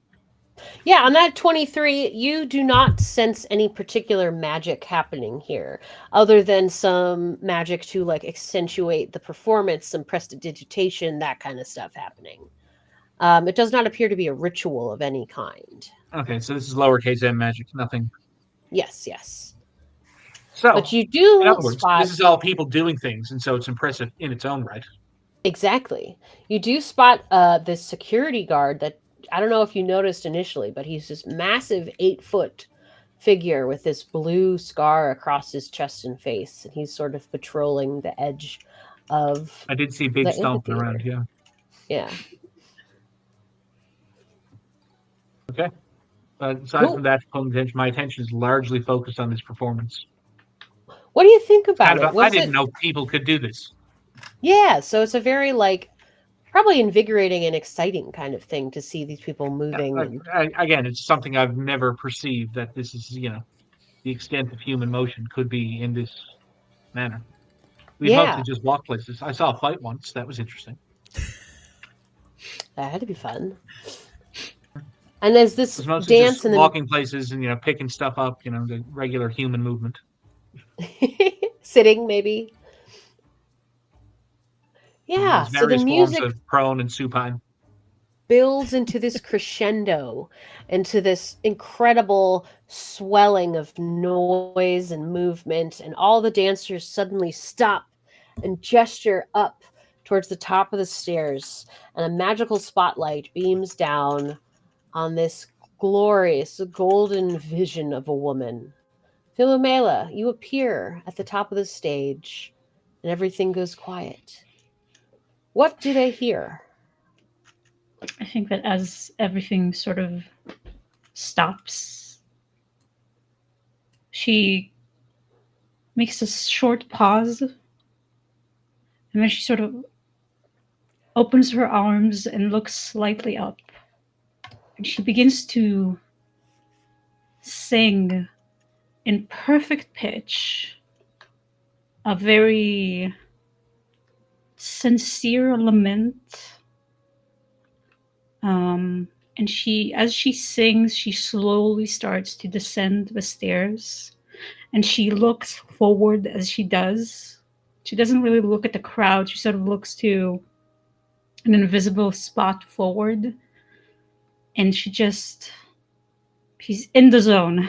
A: Yeah, on that 23, you do not sense any particular magic happening here, other than some magic to like accentuate the performance, some prestidigitation, that kind of stuff happening. It does not appear to be a ritual of any kind.
F: Okay, so this is lowercase m magic, nothing.
A: Yes, yes. But
F: So,
A: you
F: in
A: do
F: other words,
A: spot
F: this is all people doing things, and so it's impressive in its own right.
A: exactly. You do spot this security guard that I don't know if you noticed initially, but he's this massive 8-foot figure with this blue scar across his chest and face, and he's sort of patrolling the edge of
F: I did see
A: the
F: Big stomping
A: amphitheater.
F: around, yeah.
A: Yeah.
F: Okay. But aside
A: Cool.
F: from that, my attention is largely focused on this performance.
A: What do you think
F: It's kind
A: about
F: of
A: it?
F: I
A: Was
F: didn't
A: it?
F: know people could do this.
A: Yeah. So it's a very like probably invigorating and exciting kind of thing to see these people
F: Yeah,
A: moving and
F: again, it's something I've never perceived that this is, the extent of human motion could be in this manner. We've mostly
A: yeah,
F: just walked places. I saw a fight once. That was interesting.
A: that had to be fun. And as
F: It
A: this
F: was mostly just
A: dance and
F: walking places and picking stuff up. The regular human movement.
A: then sitting maybe. Yeah.
F: There's
A: So the
F: various forms
A: music
F: of prone and supine.
A: builds into this crescendo, into this incredible swelling of noise and movement, and all the dancers suddenly stop and gesture up towards the top of the stairs, and a magical spotlight beams down on this glorious golden vision of a woman. Philomela, you appear at the top of the stage, and everything goes quiet. What do they hear?
H: I think that as everything sort of stops, she makes a short pause and then she sort of opens her arms and looks slightly up. And she begins to sing in perfect pitch a very sincere lament. And as she sings, she slowly starts to descend the stairs, and she looks forward as she does. She doesn't really look at the crowd. She sort of looks to an invisible spot forward, and she's in the zone.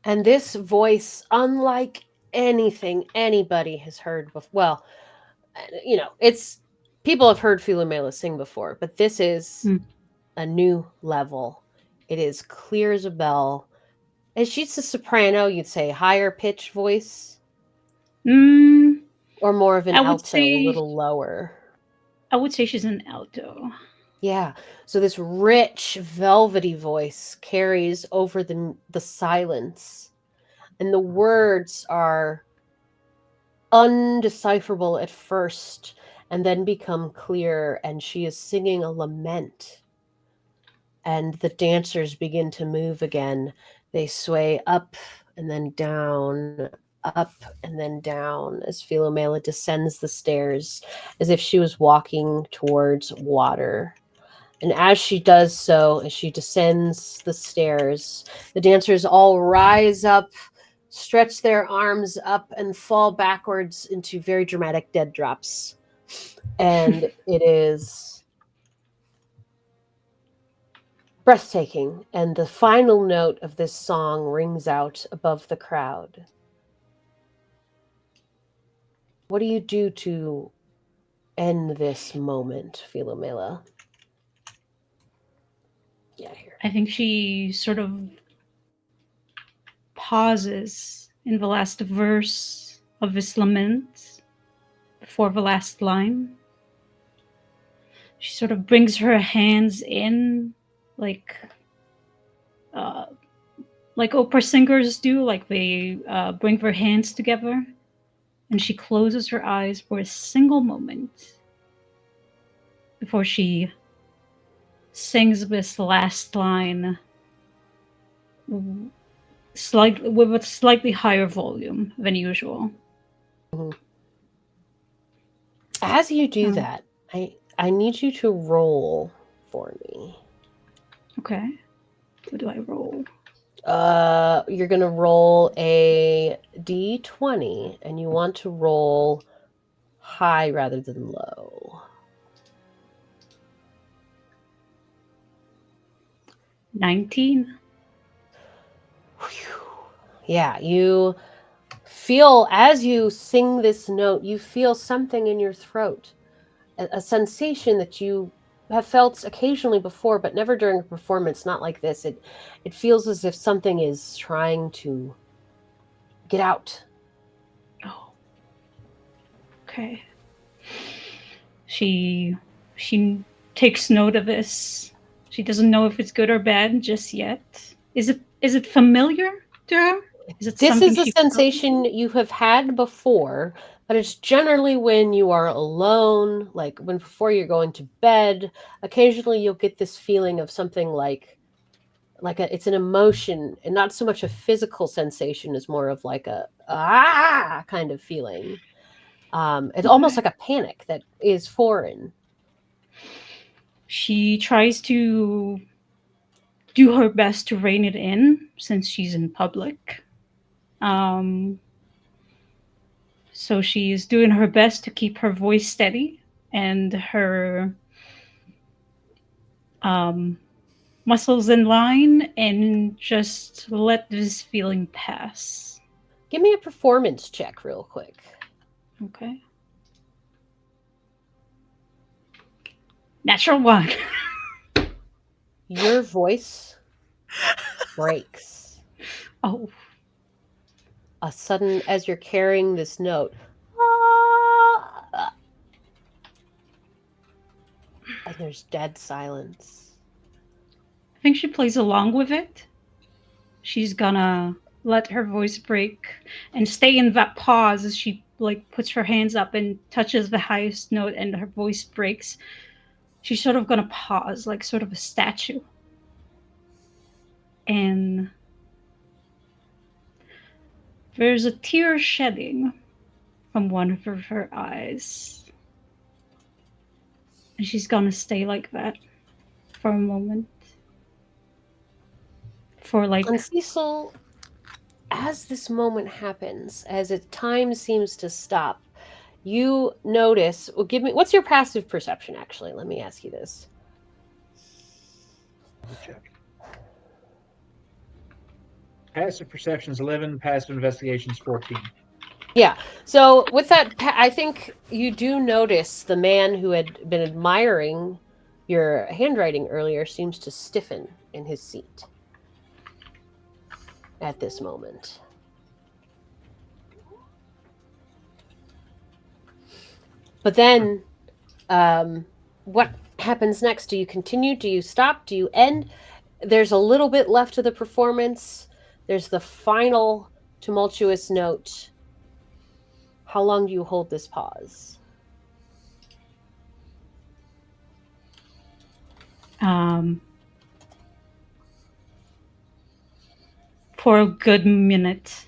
A: And this voice, unlike anything anybody has heard before, well, it's people have heard Philomela sing before, but this is a new level. It is clear as a bell. And she's a soprano, you'd say higher pitch voice, or more of an alto, a little lower.
H: I would say she's an alto.
A: Yeah. So this rich, velvety voice carries over the silence, and the words are undecipherable at first and then become clear, and she is singing a lament. And the dancers begin to move again. They sway up and then down, up and then down as Philomela descends the stairs as if she was walking towards water. And as she does so, as she descends the stairs, the dancers all rise up, stretch their arms up, and fall backwards into very dramatic dead drops. And it is breathtaking. And the final note of this song rings out above the crowd. What do you do to end this moment, Philomela? Yeah, here.
H: I think she sort of pauses in the last verse of this lament before the last line. She sort of brings her hands in, like like opera singers do, like they bring their hands together, and she closes her eyes for a single moment before she sings this last line slightly with a slightly higher volume than usual.
A: As you do that, I need you to roll for me.
H: Okay. What do I roll?
A: You're gonna roll a d20, and you want to roll high rather than low.
H: 19.
A: Yeah, you feel as you sing this note, you feel something in your throat, a sensation that you have felt occasionally before, but never during a performance. Not like this. It feels as if something is trying to get out.
H: Oh. Okay. She takes note of this. She doesn't know if it's good or bad just yet. Is it familiar to her? Is it
A: This
H: something
A: is a
H: she
A: sensation you have had before, but it's generally when you are alone, like when before you're going to bed. Occasionally you'll get this feeling of something like it's an emotion, and not so much a physical sensation as more of like a kind of feeling. It's almost like a panic that is foreign.
H: She tries to do her best to rein it in since she's in public. So she's doing her best to keep her voice steady and her muscles in line and just let this feeling pass.
A: Give me a performance check real quick.
H: Okay. Natural one.
A: Your voice breaks.
H: Oh.
A: A sudden, as you're carrying this note, and there's dead silence.
H: I think she plays along with it. She's gonna let her voice break and stay in that pause as she like puts her hands up and touches the highest note and her voice breaks. She's sort of gonna pause like sort of a statue. And there's a tear shedding from one of her eyes. And she's gonna stay like that for a moment. For like.
A: And Cecil, as this moment happens, as time seems to stop, you notice. Well, give me. What's your passive perception? Actually, let me ask you this.
F: Check. Passive perception is 11. Passive investigation is 14.
A: Yeah. So with that, I think you do notice the man who had been admiring your handwriting earlier seems to stiffen in his seat at this moment. But then, what happens next? Do you continue? Do you stop? Do you end? There's a little bit left of the performance. There's the final tumultuous note. How long do you hold this pause?
H: For a good minute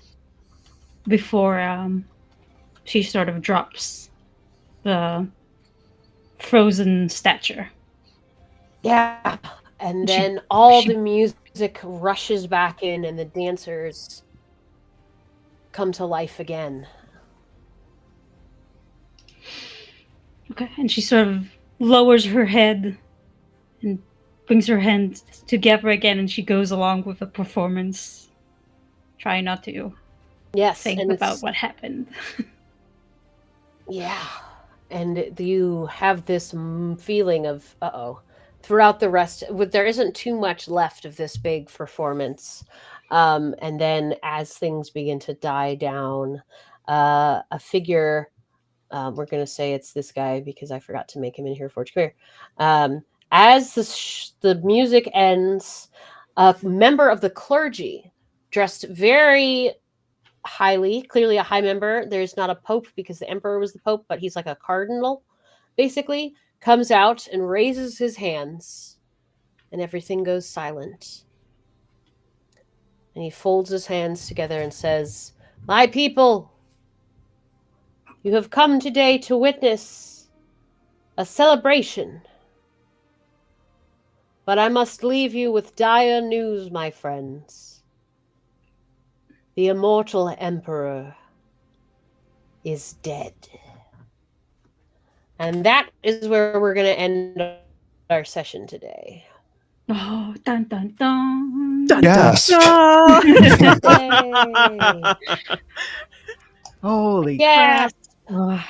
H: before she sort of drops the frozen stature.
A: Yeah. And then all the music rushes back in and the dancers come to life again.
H: Okay, and she sort of lowers her head and brings her hands together again, and she goes along with the performance. Try not to think about what happened.
A: Yeah. And you have this feeling of, throughout the rest. There isn't too much left of this big performance. And then as things begin to die down, a figure, we're going to say it's this guy because I forgot to make him in here for clear. As the music ends, a member of the clergy dressed very highly, clearly a high member. There's not a pope because the emperor was the pope, but he's like a cardinal, basically, comes out and raises his hands, and everything goes silent. And he folds his hands together and says, "My people, you have come today to witness a celebration. But I must leave you with dire news, my friends. The immortal emperor is dead." And that is where we're going to end our session today.
H: Oh, dun dun dun.
E: Dun,
C: Yes.
E: dun, dun.
A: Yay.
E: Holy
A: Yes.
H: Oh,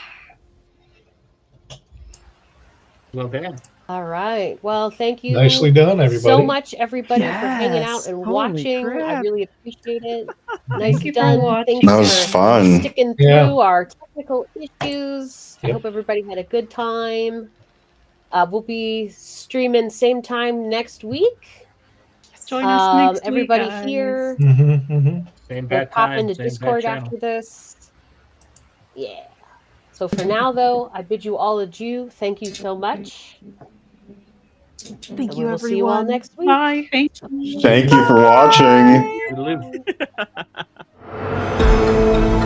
F: Well done.
A: All right. Well, thank you
B: Nicely done,
A: so
B: everybody.
A: much, everybody, for hanging out
E: Yes.
A: and
E: Holy
A: watching. I
E: crap.
A: really appreciate it.
H: Thank
A: Nice
H: you for
A: done. Thanks
C: That
H: watching.
C: was
A: for
C: fun.
A: sticking
B: Yeah.
A: through our technical issues. I
B: Yep.
A: hope everybody had a good time. We'll be streaming same time next week.
H: Join us next week,
A: Everybody
H: guys.
A: here,
F: Same
A: we'll
F: bad
A: pop
F: time,
A: into
F: same bad
A: Discord
F: channel.
A: after this. Yeah. So for now, though, I bid you all adieu. Thank you so much.
E: Thank
A: And
E: you,
A: we will see you all
E: everyone.
A: next week.
H: Bye. Thank you.
C: Thank you for watching.
F: Toodaloo.
A: Bye.